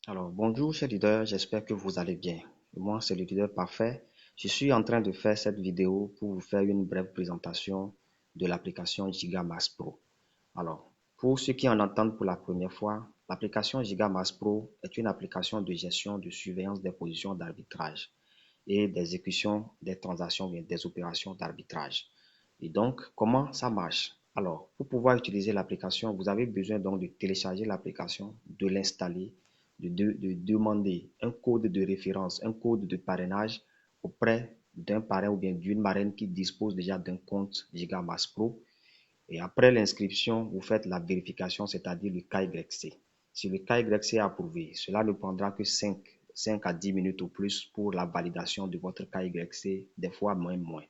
Alors, bonjour, cher leader, j'espère que vous allez bien. Moi, c'est le leader parfait. Je suis en train de faire cette vidéo pour vous faire une brève présentation de l'application GigaMax Pro. Alors, pour ceux qui en entendent pour la première fois, l'application GigaMax Pro est une application de gestion de surveillance des positions d'arbitrage et d'exécution des transactions, bien des opérations d'arbitrage. Et donc, comment ça marche? Alors, pour pouvoir utiliser l'application, vous avez besoin donc de télécharger l'application, de l'installer, de demander un code de référence, un code de parrainage auprès d'un parrain ou bien d'une marraine qui dispose déjà d'un compte GigaMax Pro. Et après l'inscription, vous faites la vérification, c'est-à-dire le KYC. Si le KYC est approuvé, cela ne prendra que 5 à 10 minutes ou plus pour la validation de votre KYC, des fois moins.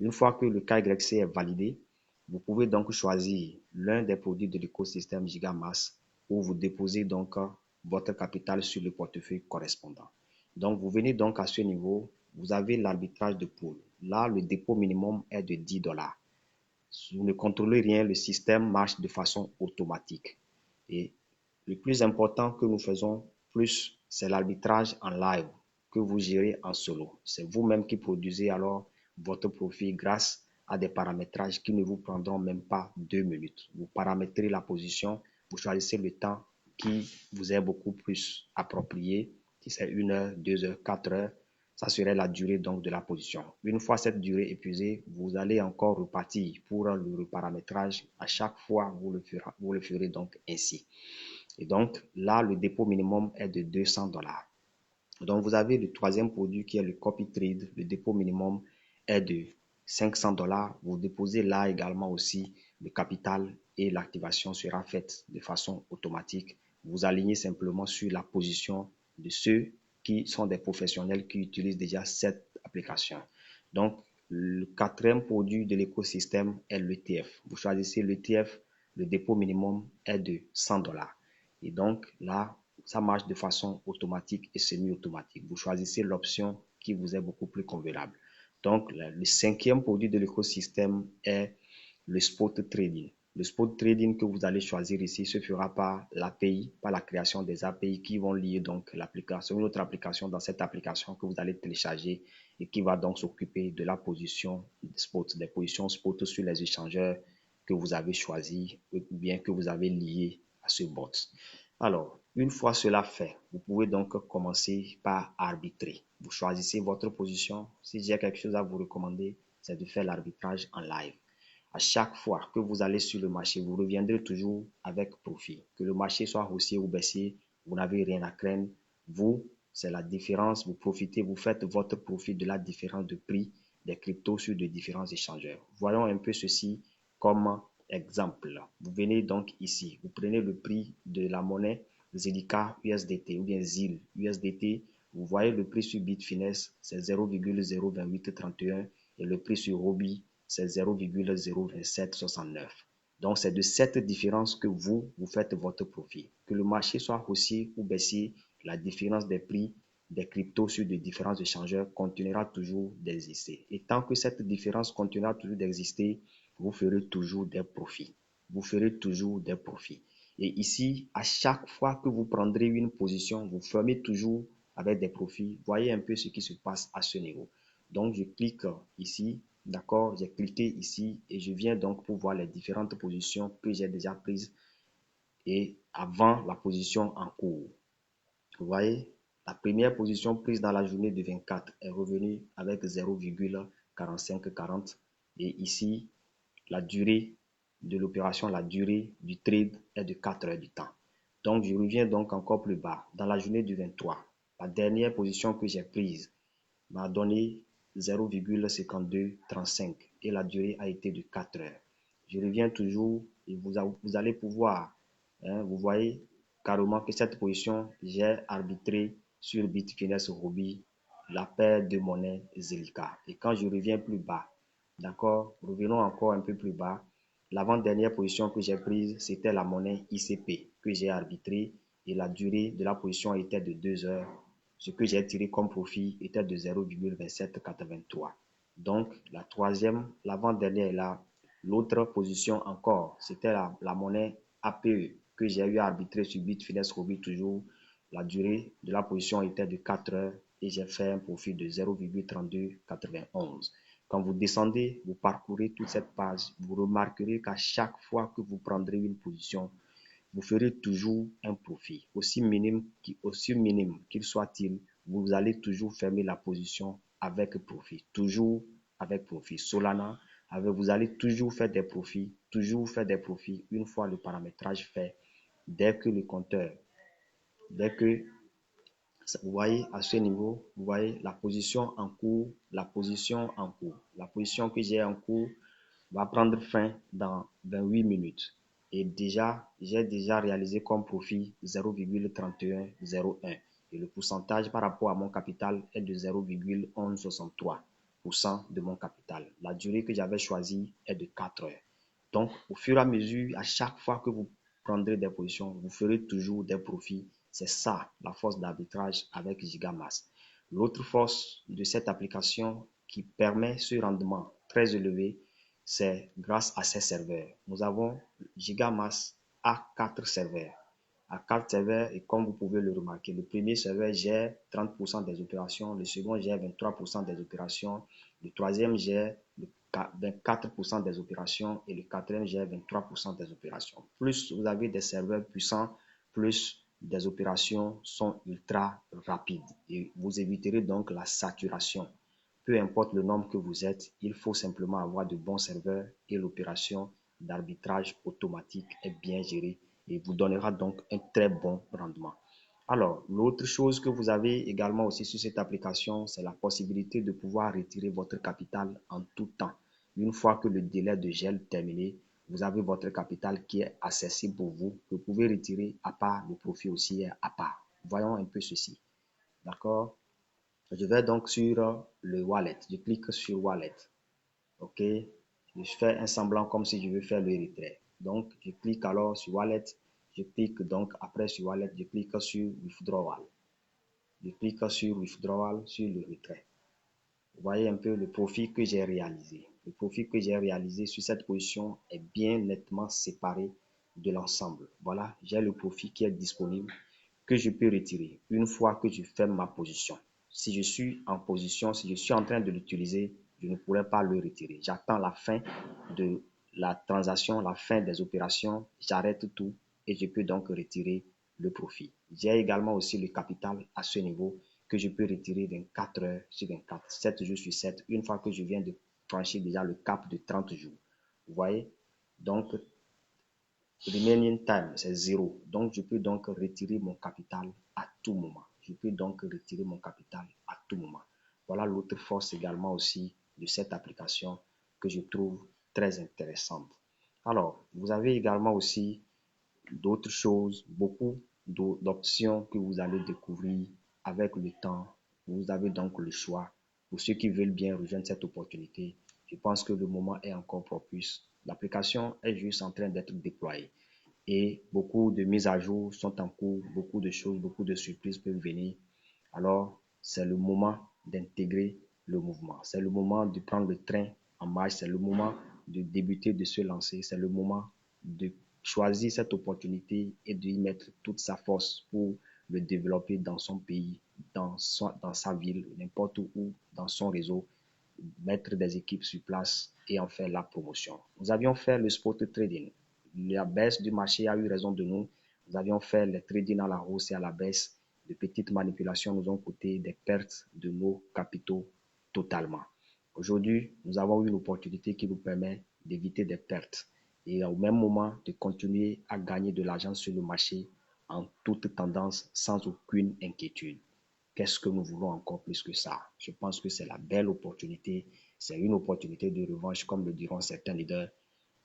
Une fois que le KYC est validé, vous pouvez donc choisir l'un des produits de l'écosystème GigaMax où vous déposez donc votre capital sur le portefeuille correspondant. Donc, vous venez donc à ce niveau, vous avez l'arbitrage de pool. Là, le dépôt minimum est de 10 dollars. Vous ne contrôlez rien, le système marche de façon automatique. Et le plus important que nous faisons plus, c'est l'arbitrage en live que vous gérez en solo. C'est vous-même qui produisez alors votre profit grâce à des paramétrages qui ne vous prendront même pas 2 minutes. Vous paramétrez la position, vous choisissez le temps qui vous est beaucoup plus approprié, si c'est 1 heure, 2 heures, 4 heures, ça serait la durée donc de la position. Une fois cette durée épuisée, vous allez encore repartir pour le reparamétrage. À chaque fois, vous le ferez donc ainsi. Et donc là, le dépôt minimum est de 200 dollars. Donc vous avez le troisième produit qui est le copy trade. Le dépôt minimum est de 500 dollars. Vous déposez là également aussi le capital et l'activation sera faite de façon automatique. Vous alignez simplement sur la position de ceux qui sont des professionnels qui utilisent déjà cette application. Donc, le quatrième produit de l'écosystème est l'ETF. Vous choisissez l'ETF, le dépôt minimum est de 100 dollars. Et donc là, ça marche de façon automatique et semi-automatique. Vous choisissez l'option qui vous est beaucoup plus convenable. Donc, le cinquième produit de l'écosystème est le spot trading. Le spot trading que vous allez choisir ici se fera par l'API, par la création des API qui vont lier donc l'application, une autre application dans cette application que vous allez télécharger et qui va donc s'occuper de la position spot, des positions spot sur les échangeurs que vous avez choisis ou bien que vous avez liés à ce bot. Alors, une fois cela fait, vous pouvez donc commencer par arbitrer. Vous choisissez votre position. Si j'ai quelque chose à vous recommander, c'est de faire l'arbitrage en live. À chaque fois que vous allez sur le marché, vous reviendrez toujours avec profit. Que le marché soit haussier ou baissier, vous n'avez rien à craindre. Vous, c'est la différence. Vous profitez, vous faites votre profit de la différence de prix des cryptos sur de différents échangeurs. Voyons un peu ceci comme exemple. Vous venez donc ici, vous prenez le prix de la monnaie Zilliqa USDT ou bien ZIL USDT. Vous voyez le prix sur Bitfinex, c'est 0,02831 et le prix sur Huobi, c'est 0,02769. Donc, c'est de cette différence que vous faites votre profit. Que le marché soit haussier ou baissier, la différence des prix des cryptos sur de différents échangeurs continuera toujours d'exister. Et tant que cette différence continuera toujours d'exister, vous ferez toujours des profits. Vous ferez toujours des profits. Et ici, à chaque fois que vous prendrez une position, vous fermez toujours avec des profits. Voyez un peu ce qui se passe à ce niveau. Donc, je clique ici. D'accord, j'ai cliqué ici et je viens donc pour voir les différentes positions que j'ai déjà prises et avant la position en cours. Vous voyez, la première position prise dans la journée de 24 est revenue avec 0,4540 et ici, la durée de l'opération, la durée du trade est de 4 heures du temps. Donc, je reviens donc encore plus bas. Dans la journée du 23, la dernière position que j'ai prise m'a donné 0,5235 et la durée a été de 4 heures. Je reviens toujours et vous allez pouvoir, vous voyez carrément que cette position, j'ai arbitré sur Bitfinex Huobi la paire de monnaie Zilliqa. Et quand je reviens plus bas, d'accord, revenons encore un peu plus bas, l'avant-dernière position que j'ai prise, c'était la monnaie ICP que j'ai arbitrée et la durée de la position était de 2 heures. Ce que j'ai tiré comme profit était de 0,2783. Donc, la troisième, l'avant-dernière est là. L'autre position encore, c'était la monnaie APE que j'ai eu à arbitrer sur Bitfinex Huobi toujours. La durée de la position était de 4 heures et j'ai fait un profit de 0,3291. Quand vous descendez, vous parcourez toute cette page, vous remarquerez qu'à chaque fois que vous prendrez une position, vous ferez toujours un profit. Aussi minime qu'il soit-il, vous allez toujours fermer la position avec profit. Toujours avec profit. Solana, vous allez toujours faire des profits, une fois le paramétrage fait. Dès que le compteur, dès que vous voyez à ce niveau, vous voyez la position en cours, la position que j'ai en cours va prendre fin dans 28 minutes. Et j'ai déjà réalisé comme profit 0,3101. Et le pourcentage par rapport à mon capital est de 0,1163% de mon capital. La durée que j'avais choisie est de 4 heures. Donc, au fur et à mesure, à chaque fois que vous prendrez des positions, vous ferez toujours des profits. C'est ça, la force d'arbitrage avec Gigamask. L'autre force de cette application qui permet ce rendement très élevé, c'est grâce à ces serveurs. Nous avons Gigamask à 4 serveurs. À 4 serveurs, et comme vous pouvez le remarquer, le premier serveur gère 30% des opérations, le second gère 23% des opérations, le troisième gère 24% des opérations et le quatrième gère 23% des opérations. Plus vous avez des serveurs puissants, plus des opérations sont ultra rapides et vous éviterez donc la saturation. Peu importe le nombre que vous êtes, il faut simplement avoir de bons serveurs et l'opération d'arbitrage automatique est bien gérée et vous donnera donc un très bon rendement. Alors, l'autre chose que vous avez également aussi sur cette application, c'est la possibilité de pouvoir retirer votre capital en tout temps. Une fois que le délai de gel est terminé, vous avez votre capital qui est accessible pour vous. Vous pouvez retirer à part, le profit aussi est à part. Voyons un peu ceci. D'accord? Je vais donc sur le wallet. Je clique sur wallet. OK? Je fais un semblant comme si je veux faire le retrait. Donc, je clique alors sur wallet. Je clique donc après sur wallet, je clique sur withdrawal. Je clique sur withdrawal, sur le retrait. Vous voyez un peu le profit que j'ai réalisé. Le profit que j'ai réalisé sur cette position est bien nettement séparé de l'ensemble. Voilà, j'ai le profit qui est disponible que je peux retirer une fois que je ferme ma position. Si je suis en position, si je suis en train de l'utiliser, je ne pourrai pas le retirer. J'attends la fin de la transaction, la fin des opérations, j'arrête tout et je peux donc retirer le profit. J'ai également aussi le capital à ce niveau que je peux retirer 24 heures sur 24, 7 jours sur 7, une fois que je viens de franchir déjà le cap de 30 jours. Vous voyez? Donc, remaining time, c'est 0. Donc, je peux donc retirer mon capital à tout moment. Je peux donc retirer mon capital à tout moment. Voilà l'autre force également aussi de cette application que je trouve très intéressante. Alors, vous avez également aussi d'autres choses, beaucoup d'options que vous allez découvrir avec le temps. Vous avez donc le choix. Pour ceux qui veulent bien rejoindre cette opportunité, je pense que le moment est encore propice. L'application est juste en train d'être déployée et beaucoup de mises à jour sont en cours, beaucoup de choses, beaucoup de surprises peuvent venir. Alors, c'est le moment d'intégrer le mouvement. C'est le moment de prendre le train en marche. C'est le moment de débuter, de se lancer. C'est le moment de choisir cette opportunité et d'y mettre toute sa force pour le développer dans son pays, dans sa ville, n'importe où, dans son réseau, mettre des équipes sur place et en faire la promotion. Nous avions fait le spot trading. La baisse du marché a eu raison de nous. Nous avions fait les trading à la hausse et à la baisse. De petites manipulations nous ont coûté des pertes de nos capitaux totalement. Aujourd'hui, nous avons une opportunité qui nous permet d'éviter des pertes et au même moment de continuer à gagner de l'argent sur le marché en toute tendance sans aucune inquiétude. Qu'est-ce que nous voulons encore plus que ça? Je pense que c'est la belle opportunité. C'est une opportunité de revanche, comme le diront certains leaders.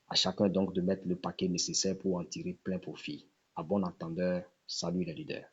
À chacun donc de mettre le paquet nécessaire pour en tirer plein profit. À bon entendeur, salut les leaders.